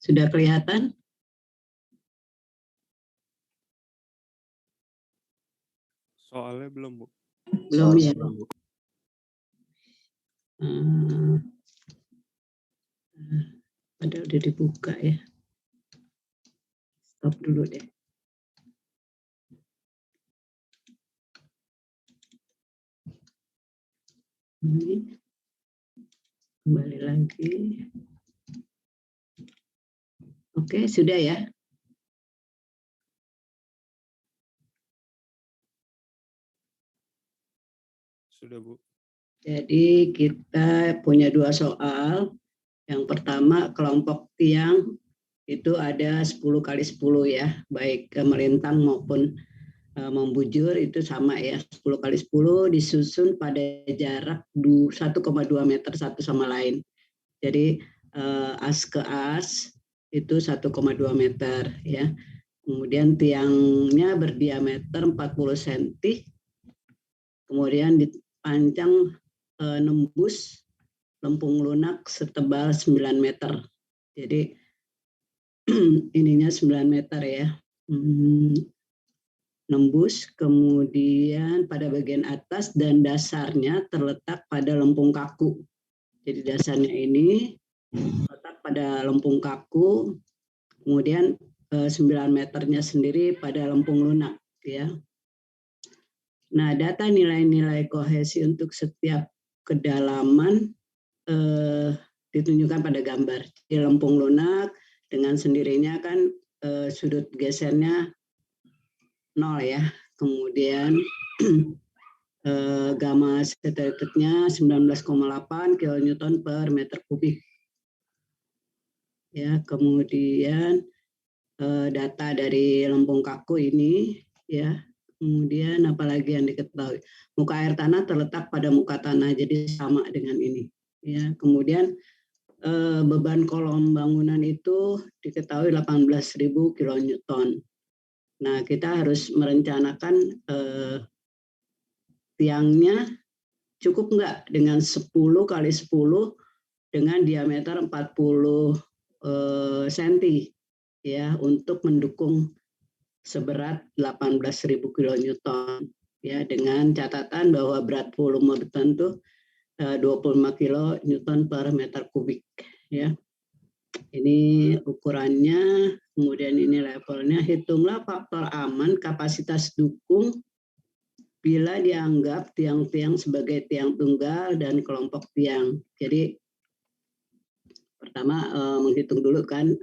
Sudah kelihatan? Soalnya belum, Bu. Belum ya. Belum, Bu. Padahal udah dibuka ya. Stop dulu deh. Ini kembali lagi. Oke, sudah ya. Sudah, Bu. Jadi kita punya 2 soal. Yang pertama kelompok tiang itu ada 10 kali 10 ya, baik melintang maupun membujur itu sama ya, 10 kali 10 disusun pada jarak 1,2 meter satu sama lain. Jadi as ke as itu 1,2 meter ya. Kemudian tiangnya berdiameter 40 cm, kemudian dipanjang nembus lempung lunak setebal 9 meter. Jadi ininya 9 meter ya. Nembus, kemudian pada bagian atas dan dasarnya terletak pada lempung kaku. Jadi dasarnya ini terletak pada lempung kaku, kemudian 9 meternya sendiri pada lempung lunak ya. Nah, data nilai-nilai kohesi untuk setiap kedalaman ditunjukkan pada gambar. Di lempung lunak dengan sendirinya kan sudut gesernya 0 ya. Kemudian gamma satelitnya 19,8 kilonewton per meter kubik. Ya, kemudian data dari lempung kaku ini ya. Kemudian apalagi yang diketahui, muka air tanah terletak pada muka tanah, jadi sama dengan ini. Ya, kemudian beban kolom bangunan itu diketahui 18.000 kilonewton. Nah, kita harus merencanakan tiangnya cukup nggak dengan 10 kali 10 dengan diameter 40 cm ya untuk mendukung seberat 18.000 kilonewton ya, dengan catatan bahwa berat volume beton itu 25 kilonewton per meter kubik ya. Ini ukurannya, kemudian ini levelnya. Hitunglah faktor aman kapasitas dukung bila dianggap tiang-tiang sebagai tiang tunggal dan kelompok tiang. Jadi pertama menghitung dulu kan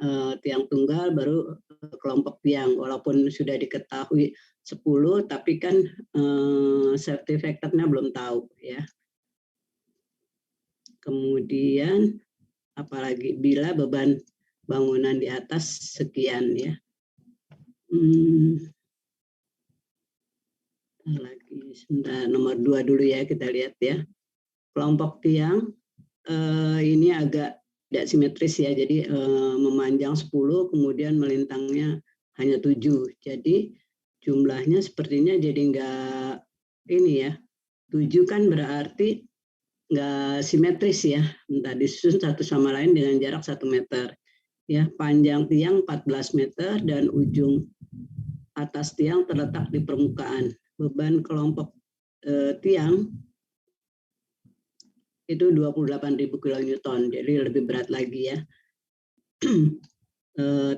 tiang tunggal, baru kelompok tiang. Walaupun sudah diketahui 10, tapi kan safety factor-nya belum tahu ya. Kemudian apalagi bila beban bangunan di atas sekian ya. Lagi sebentar, nomor 2 dulu ya, kita lihat ya. Kelompok tiang ini agak tidak simetris ya, jadi memanjang 10, kemudian melintangnya hanya 7. Jadi jumlahnya sepertinya jadi enggak ini ya. 7 kan berarti enggak simetris ya. Entah disusun satu sama lain dengan jarak 1 meter. Ya, panjang tiang 14 meter dan ujung atas tiang terletak di permukaan. Beban kelompok tiang itu 28.000 kilonewton, jadi lebih berat lagi ya.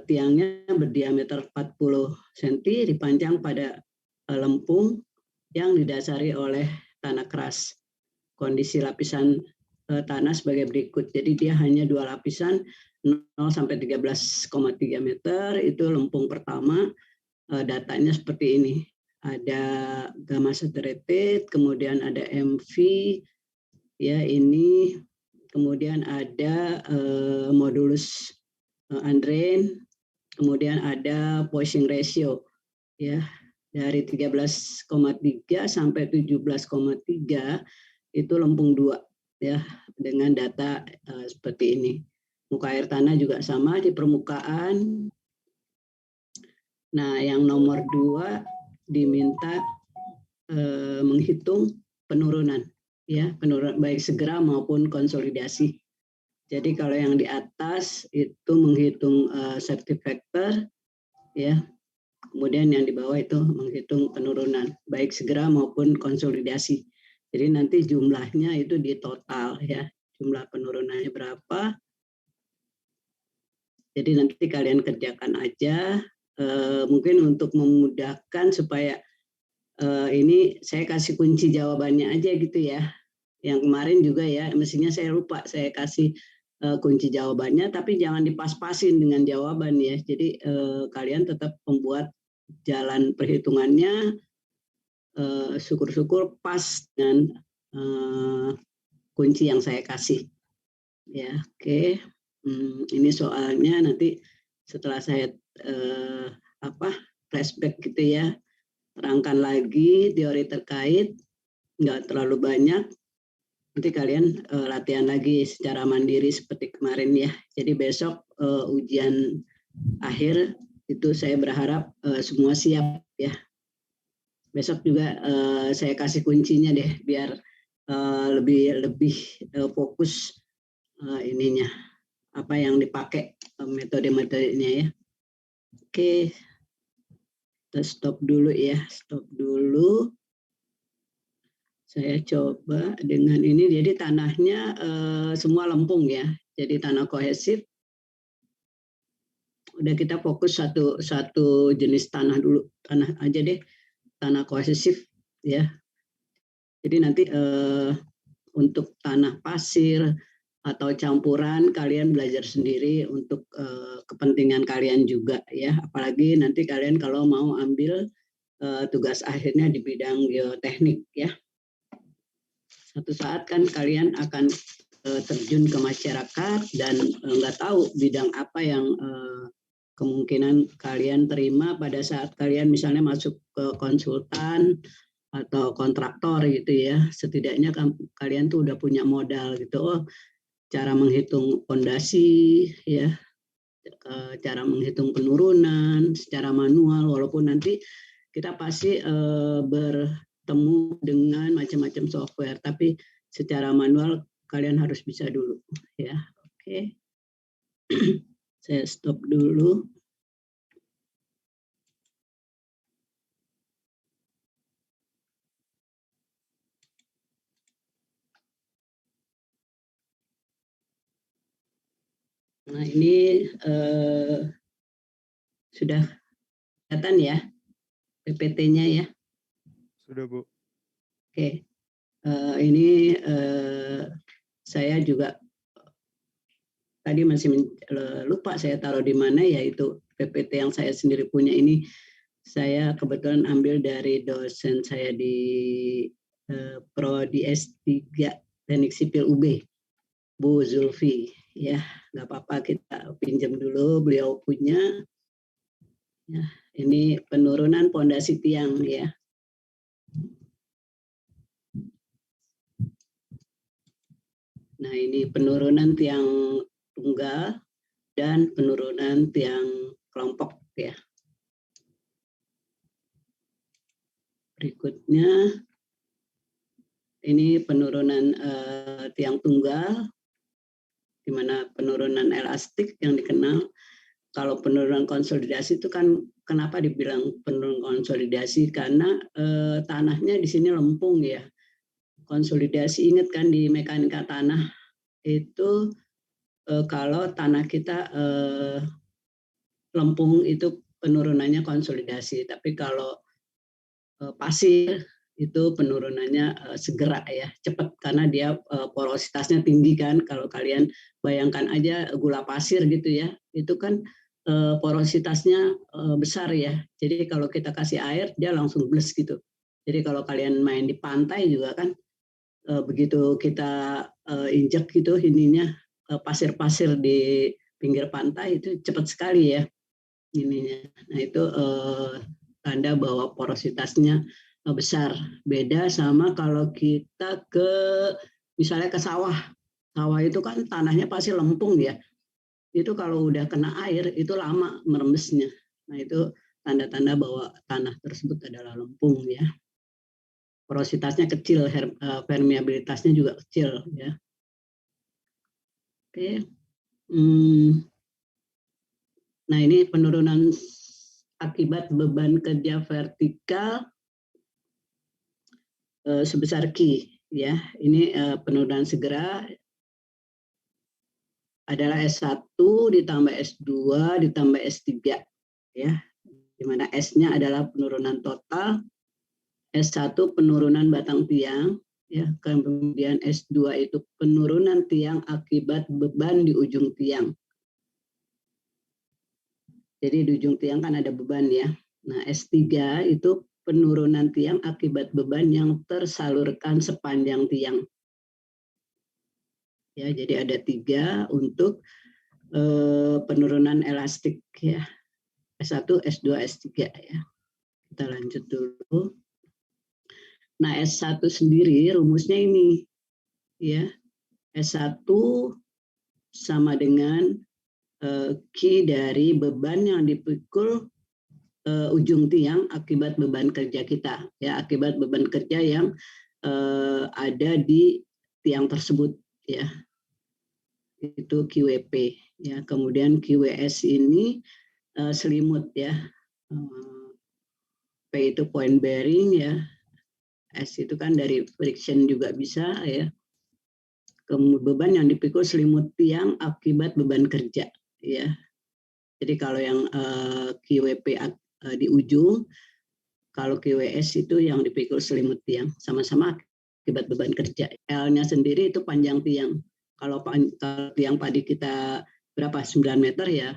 Tiangnya berdiameter 40 cm, dipanjang pada lempung yang didasari oleh tanah keras. Kondisi lapisan tanah sebagai berikut. Jadi dia hanya 2 lapisan 0 sampai 13,3 meter, itu lempung pertama. Datanya seperti ini. Ada gamma saturated, kemudian ada MV, ya ini, kemudian ada modulus Andrein, kemudian ada Poisson ratio ya, dari 13,3 sampai 17,3 itu lempung 2 ya, dengan data seperti ini. Muka air tanah juga sama di permukaan. Nah, yang nomor 2 diminta menghitung penurunan ya, penurunan baik segera maupun konsolidasi. Jadi kalau yang di atas itu menghitung safety factor, ya. Kemudian yang di bawah itu menghitung penurunan, baik segera maupun konsolidasi. Jadi nanti jumlahnya itu di total ya, jumlah penurunannya berapa. Jadi nanti kalian kerjakan aja, mungkin untuk memudahkan supaya ini saya kasih kunci jawabannya aja gitu ya. Yang kemarin juga ya, mestinya saya lupa saya kasih kunci jawabannya, tapi jangan dipas-pasin dengan jawaban ya. Jadi kalian tetap membuat jalan perhitungannya, syukur-syukur pas dengan kunci yang saya kasih. Ya, oke. Ini soalnya nanti setelah saya flashback gitu ya, terangkan lagi teori terkait, nggak terlalu banyak. Nanti kalian latihan lagi secara mandiri seperti kemarin ya. Jadi besok ujian akhir itu saya berharap semua siap ya. Besok juga saya kasih kuncinya deh biar lebih fokus ininya apa yang dipakai metode-metodenya ya. Oke, kita stop dulu ya, stop dulu. Saya coba dengan ini, jadi tanahnya semua lempung ya, jadi tanah kohesif. Udah kita fokus satu jenis tanah dulu, tanah aja deh, tanah kohesif ya. Jadi nanti untuk tanah pasir atau campuran kalian belajar sendiri untuk kepentingan kalian juga ya. Apalagi nanti kalian kalau mau ambil tugas akhirnya di bidang geoteknik ya. Satu saat kan kalian akan terjun ke masyarakat dan nggak tahu bidang apa yang kemungkinan kalian terima pada saat kalian misalnya masuk ke konsultan atau kontraktor gitu ya. Setidaknya kalian tuh udah punya modal gitu. Oh, cara menghitung fondasi ya, cara menghitung penurunan secara manual, walaupun nanti kita pasti bertemu dengan macam-macam software, tapi secara manual kalian harus bisa dulu ya. Oke. Saya stop dulu. Nah, ini sudah kelihatan ya PPT-nya ya. Sudah, Bu. Oke. Ini saya juga tadi masih lupa saya taruh di mana, yaitu PPT yang saya sendiri punya ini. Saya kebetulan ambil dari dosen saya di Prodi S3 Teknik Sipil UB, Bu Zulfi. Ya, nggak apa-apa kita pinjam dulu, beliau punya. Ya, ini penurunan pondasi tiang ya. Nah, ini penurunan tiang tunggal dan penurunan tiang kelompok ya. Berikutnya ini penurunan tiang tunggal, di mana penurunan elastik yang dikenal. Kalau penurunan konsolidasi itu kan kenapa dibilang penurunan konsolidasi? Karena tanahnya di sini lempung ya. Konsolidasi, ingat kan di mekanika tanah itu kalau tanah kita lempung itu penurunannya konsolidasi, tapi kalau pasir itu penurunannya segera ya, cepat karena dia porositasnya tinggi kan. Kalau kalian bayangkan aja gula pasir gitu ya, itu kan porositasnya besar ya. Jadi kalau kita kasih air dia langsung bles gitu. Jadi kalau kalian main di pantai juga kan begitu kita injek gitu ininya pasir-pasir di pinggir pantai itu cepat sekali ya ininya. Nah itu tanda bahwa porositasnya besar. Beda sama kalau kita ke misalnya ke sawah. Sawah itu kan tanahnya pasti lempung ya. Itu kalau udah kena air itu lama merembesnya. Nah itu tanda-tanda bahwa tanah tersebut adalah lempung ya. Porositasnya kecil, permeabilitasnya juga kecil ya. Oke. Nah, ini penurunan akibat beban kerja vertikal sebesar Q, ya. Ini penurunan segera adalah S1 ditambah S2 ditambah S3, ya. Di mana S-nya adalah penurunan total, S1 penurunan batang tiang, ya. Kemudian S2 itu penurunan tiang akibat beban di ujung tiang. Jadi di ujung tiang kan ada beban, ya. Nah, S3 itu penurunan tiang akibat beban yang tersalurkan sepanjang tiang. Ya, jadi ada 3 untuk penurunan elastik, ya. S1, S2, S3, ya. Kita lanjut dulu. Nah, S1 sendiri rumusnya ini, ya. S1 sama dengan Q dari beban yang dipikul ujung tiang akibat beban kerja kita, ya, akibat beban kerja yang ada di tiang tersebut, ya. Itu QWP, ya. Kemudian QWS ini selimut, ya. P itu point bearing, ya. S itu kan dari friction juga bisa, ya. Kemudian beban yang dipikul selimut tiang akibat beban kerja, ya. Jadi kalau yang QWP di ujung, kalau QWS itu yang dipikul selimut tiang, sama-sama akibat beban kerja. L-nya sendiri itu panjang tiang. Kalau tiang padi kita berapa? 9 meter, ya.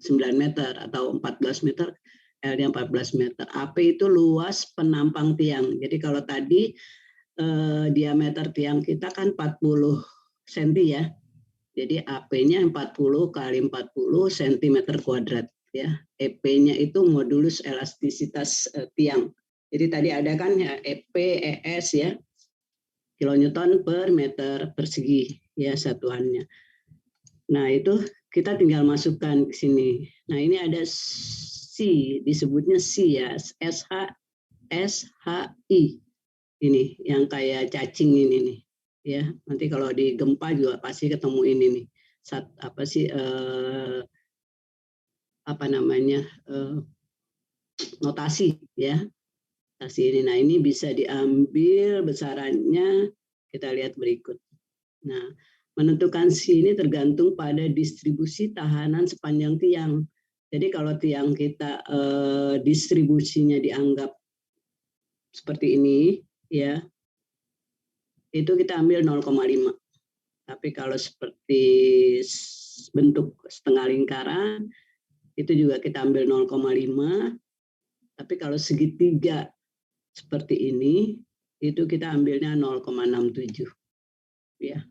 9 meter atau 14 meter, L-nya 14 meter. AP itu luas penampang tiang. Jadi kalau tadi diameter tiang kita kan 40 cm, ya. Jadi AP-nya 40 kali 40 cm kuadrat, ya. EP-nya itu modulus elastisitas tiang. Jadi tadi ada kan, ya, EP, ES, ya, kilonewton per meter persegi, ya, satuannya. Nah, itu kita tinggal masukkan ke sini. Nah, ini ada C, disebutnya C, ya, SHI. Ini yang kayak cacing ini nih, ya. Nanti kalau di gempa juga pasti ketemu ini nih. Apa namanya, notasi, ya. Notasi ini. Nah, ini bisa diambil besarannya, kita lihat berikut. Nah, menentukan C ini tergantung pada distribusi tahanan sepanjang tiang. Jadi kalau tiang kita distribusinya dianggap seperti ini, ya, itu kita ambil 0,5. Tapi kalau seperti bentuk setengah lingkaran, itu juga kita ambil 0,5. Tapi kalau segitiga seperti ini, itu kita ambilnya 0,67. Ya.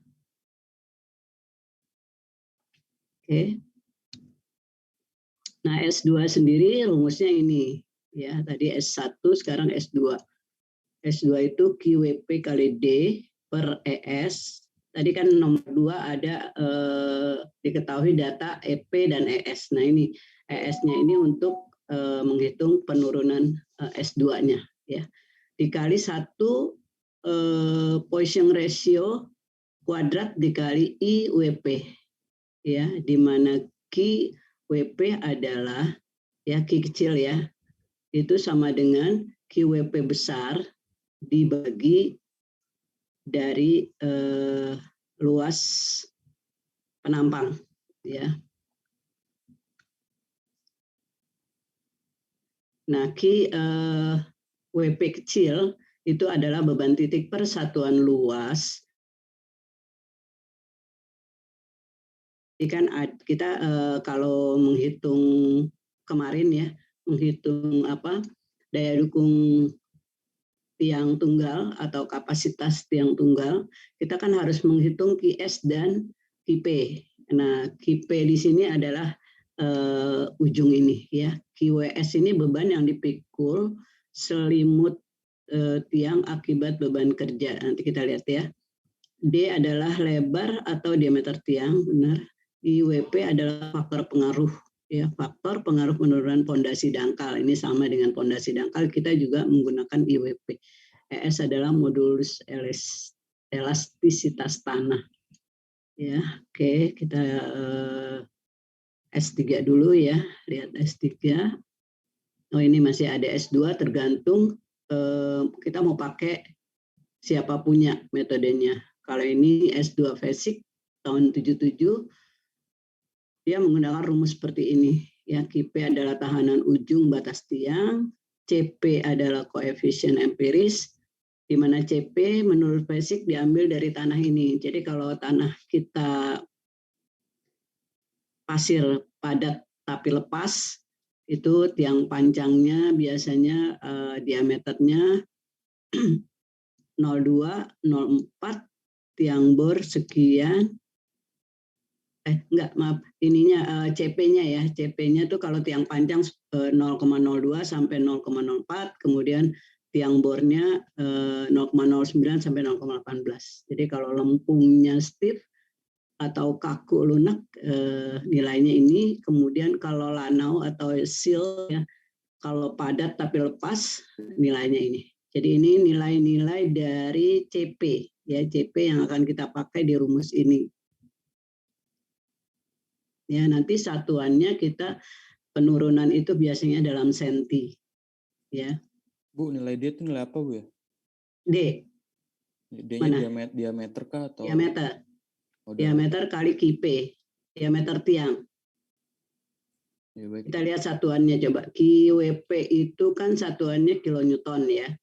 Oke. Nah, S2 sendiri rumusnya ini, ya. Tadi S1, sekarang S2. S2 itu QWP kali D per ES. Tadi kan nomor 2 ada diketahui data EP dan ES. Nah, ini ES-nya ini untuk menghitung penurunan S2-nya, ya. Dikali 1 Poisson ratio kuadrat dikali IWP, ya, di mana QWP adalah, ya, Q kecil, ya, itu sama dengan QWP besar dibagi dari luas penampang, ya. Nah, WP kecil itu adalah beban titik per satuan luas. Ini kan kita kalau menghitung kemarin, ya, menghitung daya dukung tiang tunggal atau kapasitas tiang tunggal, kita kan harus menghitung QS dan QP. Nah, QP di sini adalah ujung ini, ya. QWS ini beban yang dipikul selimut tiang akibat beban kerja. Nanti kita lihat, ya. D adalah lebar atau diameter tiang, benar. IWP adalah faktor pengaruh, ya, faktor pengaruh penurunan pondasi dangkal. Ini sama dengan pondasi dangkal, kita juga menggunakan IWP. ES adalah modulus elastisitas tanah. Ya, oke, kita S3 dulu ya, lihat S3. Oh, ini masih ada S2, tergantung kita mau pakai siapa punya metodenya. Kalau ini S2 Basic tahun 77, dia menggunakan rumus seperti ini. Ya, KP adalah tahanan ujung batas tiang, CP adalah koefisien empiris, di mana CP menurut Basic diambil dari tanah ini. Jadi kalau tanah kita pasir padat tapi lepas, itu tiang panjangnya biasanya diameternya 0,2, 0,4, tiang bor sekian, maaf, ininya CP-nya ya, CP-nya tuh kalau tiang panjang 0,02 sampai 0,04, kemudian tiang bornya 0,09 sampai 0,18. Jadi kalau lempungnya stiff atau kaku lunak nilainya ini, kemudian kalau lanau atau seal ya, kalau padat tapi lepas nilainya ini. Jadi ini nilai-nilai dari CP ya, CP yang akan kita pakai di rumus ini. Ya, nanti satuannya kita penurunan itu biasanya dalam senti ya. Bu, nilai D itu nilai apa, Bu ya? D. D-nya diameter kah atau diameter? Diameter kali KP, diameter tiang. Ya, baik. Kita lihat satuannya coba. QWP itu kan satuannya kilonewton ya.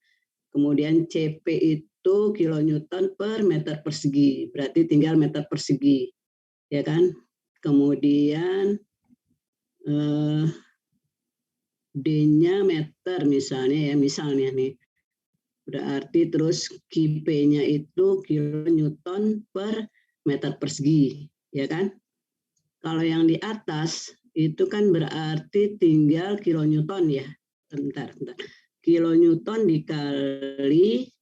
Kemudian CP itu kilonewton per meter persegi. Berarti tinggal meter persegi. Ya kan? Kemudian D-nya meter misalnya ya. Misalnya nih. Berarti terus QP-nya itu kilonewton per meter persegi. Ya kan? Kalau yang di atas itu kan berarti tinggal kilonewton ya. Bentar. Kilonewton dikali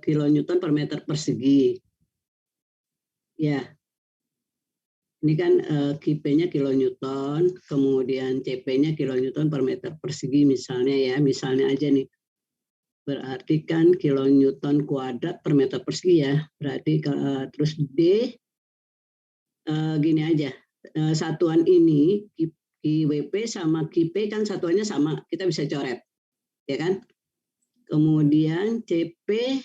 kilonewton per meter persegi. Ya. Ini kan QP-nya kilonewton, kemudian CP-nya kilonewton per meter persegi misalnya ya. Misalnya aja nih. Berarti kan kilonewton kuadrat per meter persegi ya. Berarti terus D gini aja. Satuan ini QWP sama QP kan satuannya sama, kita bisa coret, ya kan? Kemudian CP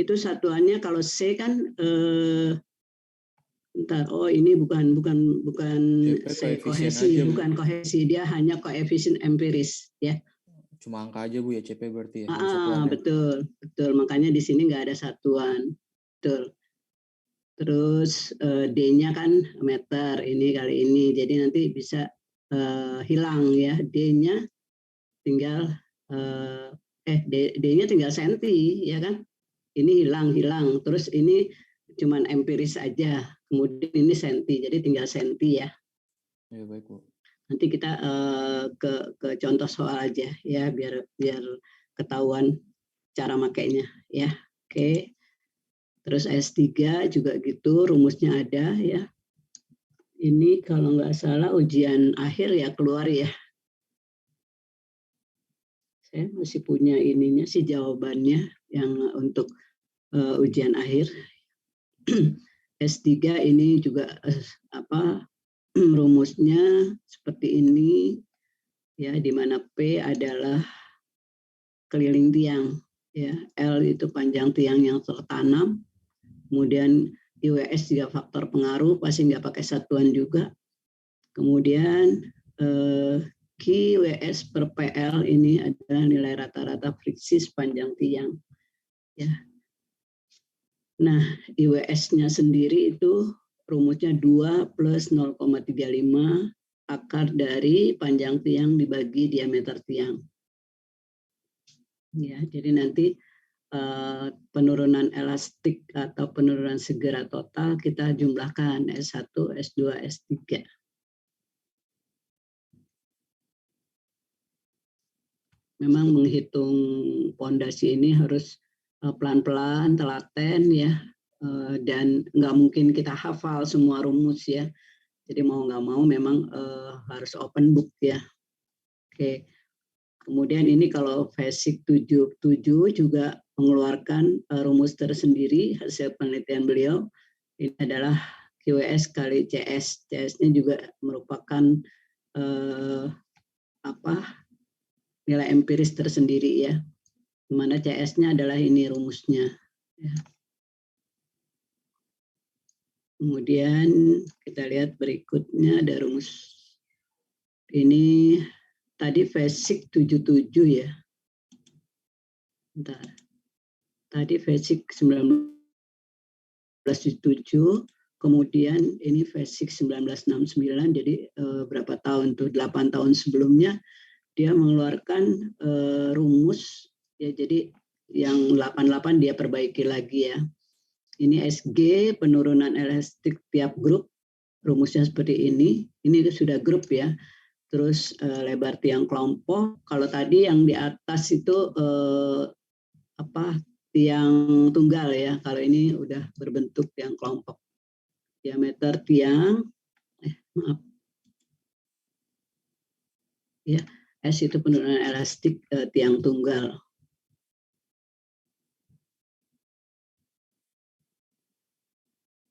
itu satuannya kalau C kan ini bukan kohesi, bukan kohesi, dia hanya koefisien empiris, ya. Cuma angka aja Bu ya CP berarti ya. Betul, makanya di sini nggak ada satuan, betul. Terus D-nya kan meter ini kali ini, jadi nanti bisa hilang ya, D-nya tinggal D-nya tinggal senti ya kan, ini hilang, terus ini cuman empiris aja, kemudian ini senti, jadi tinggal senti ya. Ya baik Bu. Nanti kita ke contoh soal aja ya, biar ketahuan cara makainya ya. Oke. Terus S3 juga gitu, rumusnya ada ya. Ini kalau nggak salah ujian akhir ya keluar ya. Saya masih punya ininya sih jawabannya yang untuk ujian akhir. S3 ini juga rumusnya seperti ini ya, di mana P adalah keliling tiang ya, L itu panjang tiang yang tertanam. Kemudian IWS juga faktor pengaruh, pasti nggak pakai satuan juga. Kemudian QWS per PL ini adalah nilai rata-rata friksi sepanjang tiang. Ya. Nah, IWS-nya sendiri itu rumusnya 2 plus 0,35 akar dari panjang tiang dibagi diameter tiang. Ya, jadi nanti penurunan elastik atau penurunan segera total kita jumlahkan S1, S2, S3. Memang menghitung pondasi ini harus pelan-pelan, telaten ya, dan nggak mungkin kita hafal semua rumus ya. Jadi mau nggak mau memang harus open book ya. Oke. Kemudian ini kalau Basic 77 juga mengeluarkan rumus tersendiri hasil penelitian beliau. Ini adalah QS kali CS. CS-nya juga merupakan nilai empiris tersendiri ya. Di mana CS-nya adalah ini rumusnya. Ya. Kemudian kita lihat berikutnya ada rumus. Ini tadi basic 77 ya. Bentar. Tadi basic 1977, kemudian ini basic 1969, jadi berapa tahun tuh? 8 tahun sebelumnya dia mengeluarkan rumus ya, jadi yang 88 dia perbaiki lagi ya. Ini SG penurunan elastik tiap grup, rumusnya seperti ini. Ini sudah grup ya. Terus lebar tiang kelompok. Kalau tadi yang di atas itu tiang tunggal ya. Kalau ini udah berbentuk tiang kelompok. Diameter tiang, maaf. Ya, S itu penurunan elastik tiang tunggal.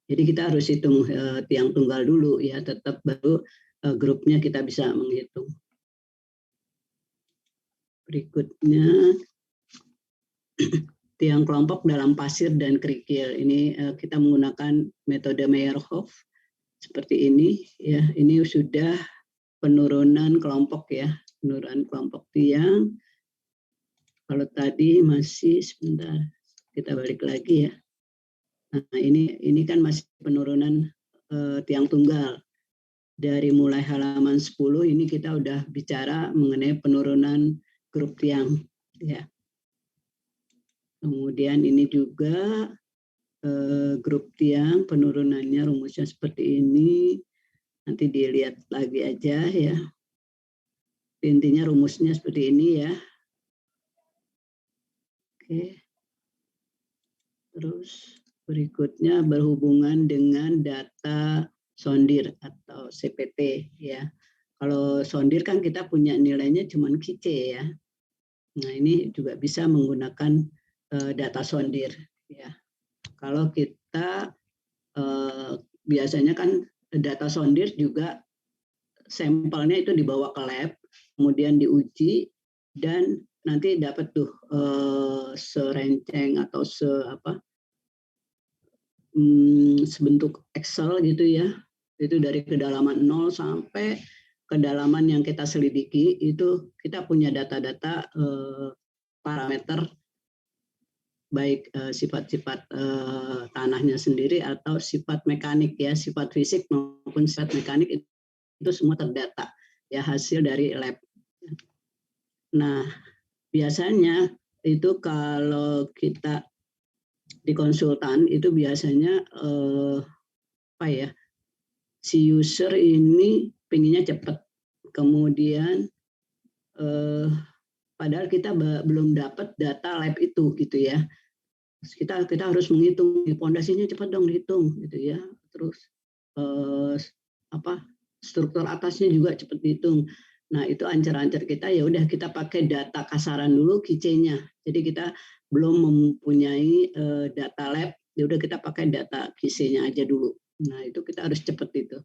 Jadi kita harus hitung tiang tunggal dulu ya, tetap baru grupnya kita bisa menghitung. Berikutnya tiang kelompok dalam pasir dan kerikil. Ini kita menggunakan metode Meyerhof seperti ini ya. Ini sudah penurunan kelompok ya, penurunan kelompok tiang. Kalau tadi masih sebentar, kita balik lagi ya. Nah, ini kan masih penurunan tiang tunggal. Dari mulai halaman 10 ini kita udah bicara mengenai penurunan grup tiang ya. Kemudian ini juga grup tiang penurunannya rumusnya seperti ini. Nanti dilihat lagi aja ya. Intinya rumusnya seperti ini ya. Oke. Terus berikutnya berhubungan dengan data sondir atau CPT ya. Kalau sondir kan kita punya nilainya cuma QC ya. Nah ini juga bisa menggunakan data sondir ya. Kalau kita biasanya kan data sondir juga sampelnya itu dibawa ke lab, kemudian diuji dan nanti dapat tuh serenceng atau sebentuk Excel gitu ya. Itu dari kedalaman 0 sampai kedalaman yang kita selidiki itu kita punya data-data parameter baik sifat-sifat tanahnya sendiri atau sifat mekanik ya, sifat fisik maupun sifat mekanik itu semua terdata ya hasil dari lab. Nah, biasanya itu kalau kita di konsultan itu biasanya si user ini pinginnya cepat, kemudian padahal kita belum dapat data lab itu gitu ya. Kita harus menghitung pondasinya, cepat dong dihitung gitu ya. Terus struktur atasnya juga cepat dihitung. Nah itu ancer-ancer kita ya udah kita pakai data kasaran dulu QC-nya. Jadi kita belum mempunyai data lab, ya udah kita pakai data QC-nya aja dulu. Nah itu kita harus cepat itu.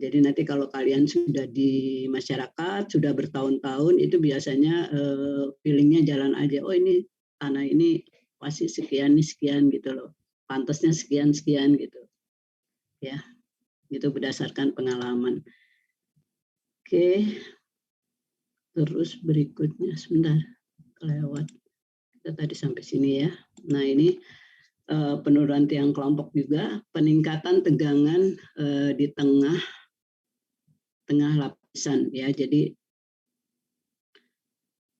Jadi nanti kalau kalian sudah di masyarakat sudah bertahun-tahun itu biasanya feelingnya jalan aja. Oh ini tanah ini pasti sekian nih sekian gitu loh. Pantasnya sekian sekian gitu. Ya. Itu berdasarkan pengalaman. Oke. Terus berikutnya sebentar kelewat. Kita tadi sampai sini ya. Nah, ini penurunan tiang kelompok juga, peningkatan tegangan di tengah lapisan ya. Jadi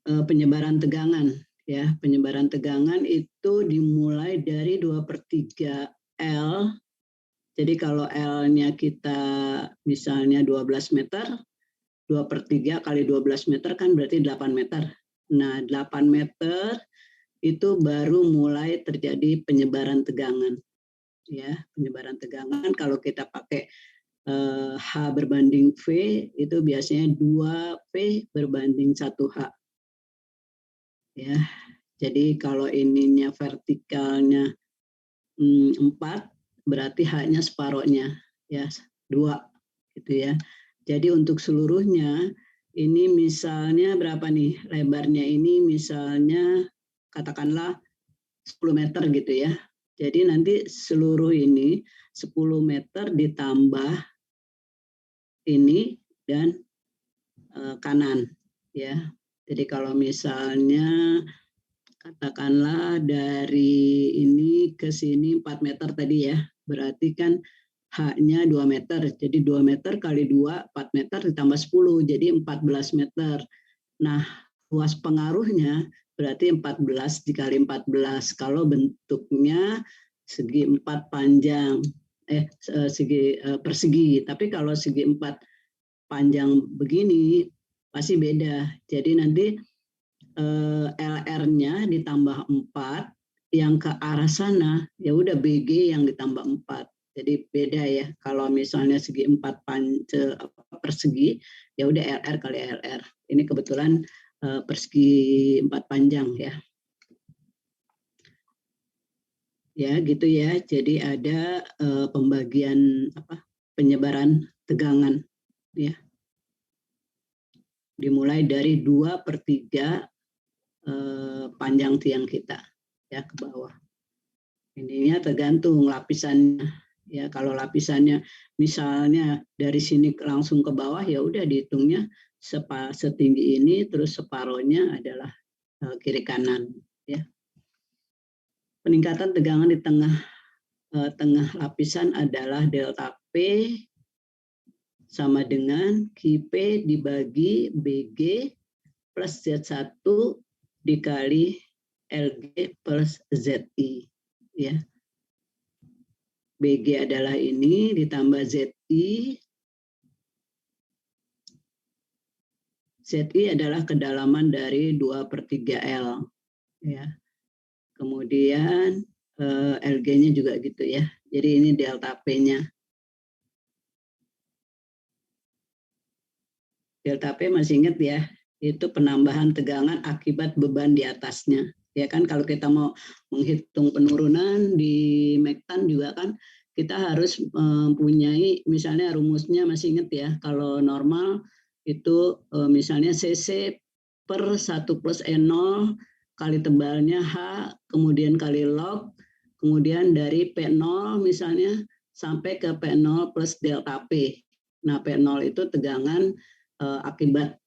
penyebaran tegangan ya, penyebaran tegangan itu dimulai dari 2/3 L. Jadi kalau L-nya kita misalnya 12 meter, 2/3 kali 12 meter kan berarti 8 meter. Nah, 8 meter itu baru mulai terjadi penyebaran tegangan. Ya, penyebaran tegangan kalau kita pakai H berbanding V itu biasanya 2V berbanding 1H. Ya. Jadi kalau ininya vertikalnya 4, berarti H-nya separohnya ya 2 gitu ya. Jadi untuk seluruhnya ini misalnya berapa nih lebarnya, ini misalnya katakanlah 10 meter gitu ya. Jadi nanti seluruh ini 10 meter ditambah ini dan kanan ya. Jadi kalau misalnya katakanlah dari ini ke sini 4 meter tadi ya, berarti kan H-nya 2 meter, jadi 2 meter kali 2, 4 meter ditambah 10, jadi 14 meter. Nah, luas pengaruhnya berarti 14 dikali 14, kalau bentuknya segi 4 panjang, segi persegi, tapi kalau segi 4 panjang begini, pasti beda. Jadi nanti LR-nya ditambah 4, yang ke arah sana ya udah BG yang ditambah 4. Jadi beda ya. Kalau misalnya segi 4 persegi ya udah LR kali LR. Ini kebetulan persegi 4 panjang ya. Ya gitu ya. Jadi ada pembagian penyebaran tegangan ya. Dimulai dari 2/3 panjang tiang kita ya ke bawah. Ininya tergantung lapisannya ya. Kalau lapisannya misalnya dari sini langsung ke bawah ya udah dihitungnya setinggi ini, terus separohnya adalah kiri kanan ya. Peningkatan tegangan di tengah lapisan adalah delta P sama dengan QP dibagi BG plus Z1 dikali LG plus ZI ya. BG adalah ini ditambah ZI. ZI adalah kedalaman dari 2/3 L ya. Kemudian LG-nya juga gitu ya. Jadi ini delta P-nya. Delta P masih ingat ya, itu penambahan tegangan akibat beban di atasnya. Ya kan, kalau kita mau menghitung penurunan di Mektan juga kan kita harus mempunyai misalnya rumusnya, masih ingat ya, kalau normal itu misalnya cc per 1 plus N0 kali tebalnya H, kemudian kali log, kemudian dari P0 misalnya sampai ke P0 plus delta P. Nah, P0 itu tegangan akibat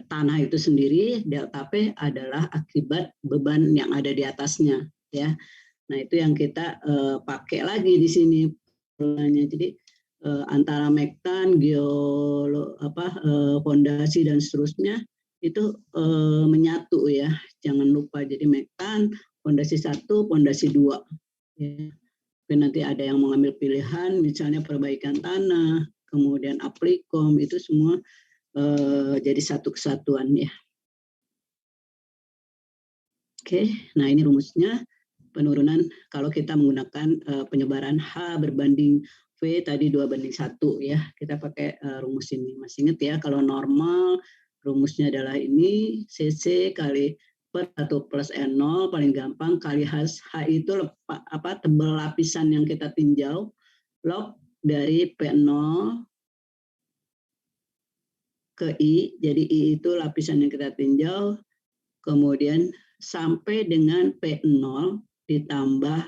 tanah itu sendiri, delta P adalah akibat beban yang ada di atasnya ya. Nah, itu yang kita pakai lagi di sini. Jadi antara Mektan, fondasi dan seterusnya itu menyatu ya. Jangan lupa, jadi Mektan, fondasi 1, fondasi 2 ya. Nanti ada yang mengambil pilihan misalnya perbaikan tanah, kemudian aplikom, itu semua jadi satu kesatuan ya. Oke, nah ini rumusnya penurunan kalau kita menggunakan penyebaran H berbanding V tadi 2/1 ya. Kita pakai rumus ini. Masih ingat ya, kalau normal rumusnya adalah ini CC kali per 1 plus N0 paling gampang kali H itu tebal lapisan yang kita tinjau, log dari P0 ke I, jadi I itu lapisan yang kita tinjau, kemudian sampai dengan P0 ditambah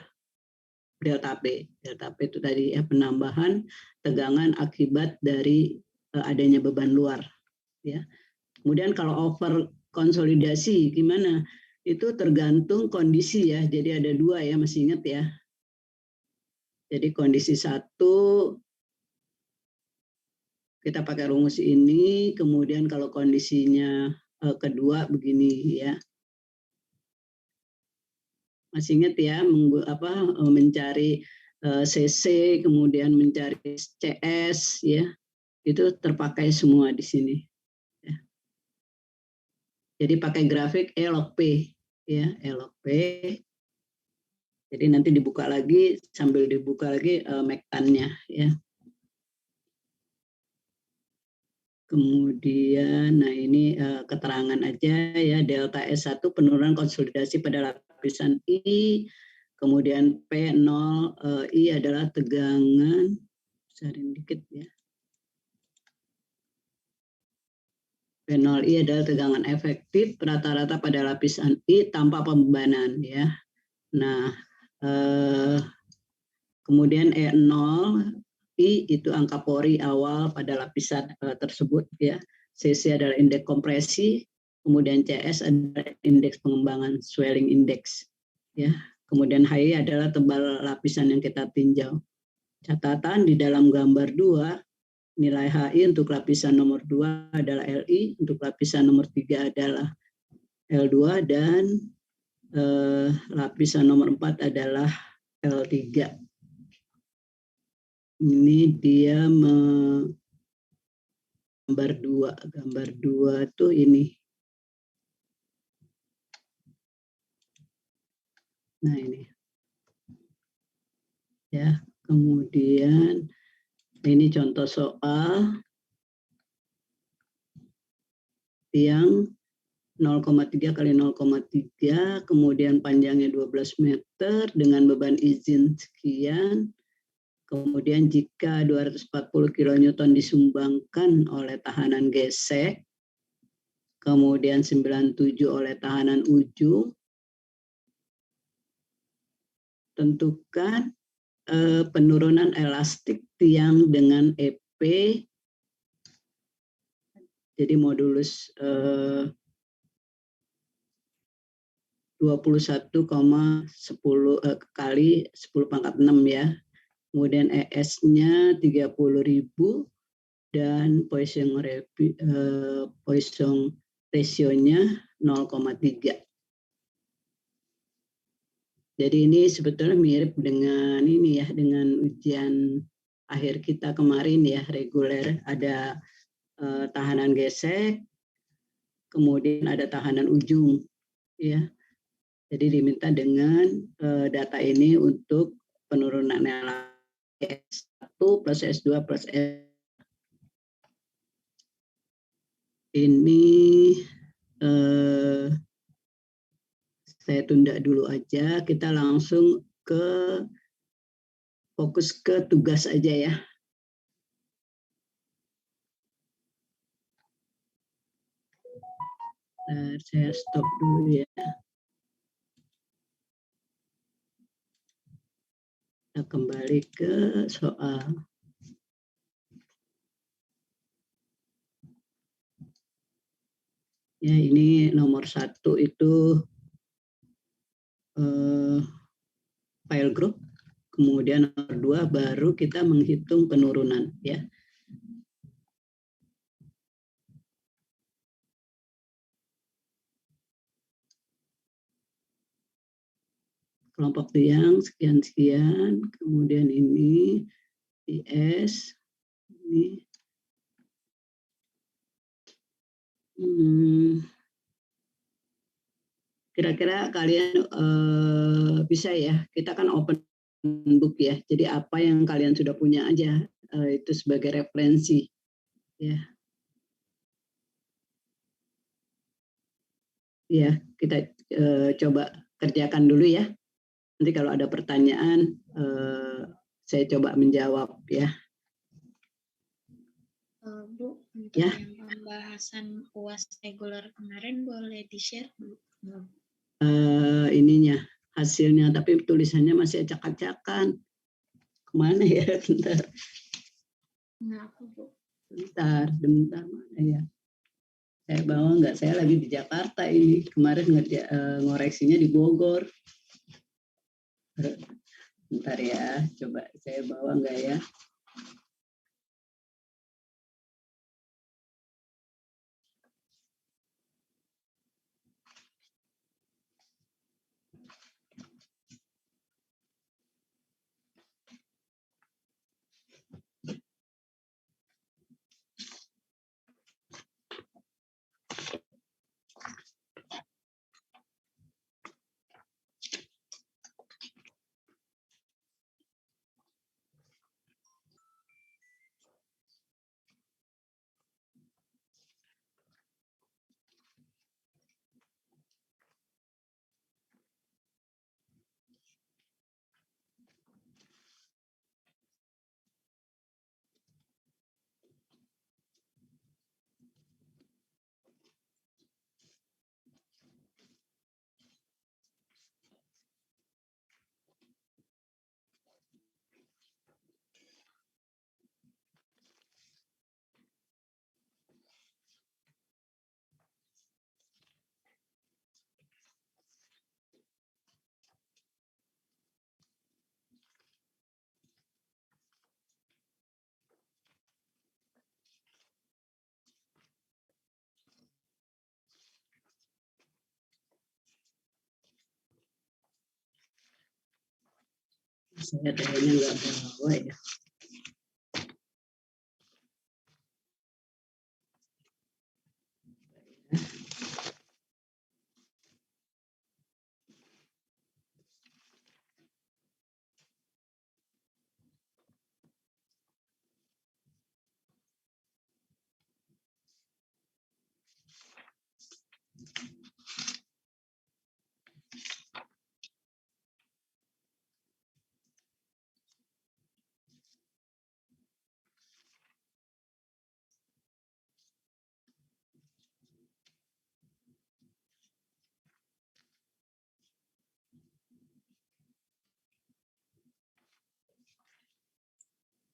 delta P. Delta P itu tadi ya, penambahan tegangan akibat dari adanya beban luar. Ya. Kemudian kalau over konsolidasi gimana? Itu tergantung kondisi ya, jadi ada 2 ya, masih ingat ya. Jadi kondisi 1, kita pakai rumus ini, kemudian kalau kondisinya kedua begini ya. Masih ingat ya, mencari CC, kemudian mencari CS ya. Itu terpakai semua di sini. Ya. Jadi pakai grafik E log P ya, E log P. Jadi nanti dibuka lagi, sambil dibuka lagi Mektannya ya. Kemudian, nah ini keterangan aja ya, delta S1 penurunan konsolidasi pada lapisan I, Kemudian P0I adalah tegangan, besarin dikit ya. P0I adalah tegangan efektif rata-rata pada lapisan I tanpa pembebanan ya. Nah, kemudian E0I itu angka pori awal pada lapisan tersebut ya. CC adalah indeks kompresi, kemudian CS adalah indeks pengembangan, swelling index ya. Kemudian HI adalah tebal lapisan yang kita tinjau. Catatan di dalam gambar 2, nilai HI untuk lapisan nomor 2 adalah LI, untuk lapisan nomor 3 adalah L2, dan lapisan nomor 4 adalah L3. Ini dia gambar 2 tuh ini. Nah ini. Ya, kemudian ini contoh soal yang 0,3 kali 0,3, kemudian panjangnya 12 meter dengan beban izin sekian. Kemudian jika 240 kN disumbangkan oleh tahanan gesek, kemudian 97 oleh tahanan ujung, tentukan penurunan elastik tiang dengan EP, jadi modulus 21,10 kali 10 pangkat 6 ya. Kemudian ES-nya 30.000 dan Poisson ratio-nya 0,3. Jadi ini sebetulnya mirip dengan ini ya, dengan ujian akhir kita kemarin ya, reguler. Ada tahanan gesek, kemudian ada tahanan ujung ya. Jadi diminta dengan data ini untuk penurunan S1 plus S2 plus S. Ini saya tunda dulu aja, kita langsung fokus ke tugas aja ya. Saya stop dulu ya. Kita kembali ke soal. Ya, ini nomor 1 itu file group, kemudian nomor 2 baru kita menghitung penurunan ya. Kelompok tiang sekian-sekian, kemudian ini IS, ini kira-kira kalian bisa ya, kita kan open book ya, jadi apa yang kalian sudah punya aja itu sebagai referensi ya. Ya, kita coba kerjakan dulu ya. Nanti kalau ada pertanyaan saya coba menjawab ya. Bu, untuk ya. yang pembahasan UAS reguler kemarin boleh di-share Bu? Ininya hasilnya, tapi tulisannya masih acak-acakan. Kemana ya? Bentar. Kenapa Bu? Bentar mana ya? Saya bawa nggak? Saya lagi di Jakarta ini. Kemarin ngoreksinya di Bogor. Bentar ya, coba saya bawa nggak ya? Saya kayaknya nggak bawa ya.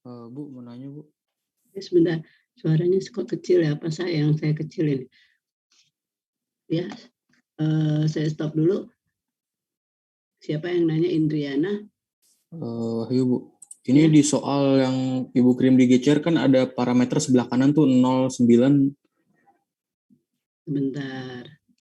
Bu, mau nanya Bu. Sebentar, suaranya kok kecil ya? Apa saya kecilin? Ya, saya stop dulu. Siapa yang nanya? Indriana? Wahyu Bu. Ini Ya. di soal yang Ibu kirim digecer kan ada parameter sebelah kanan tuh 0,9. Sebentar.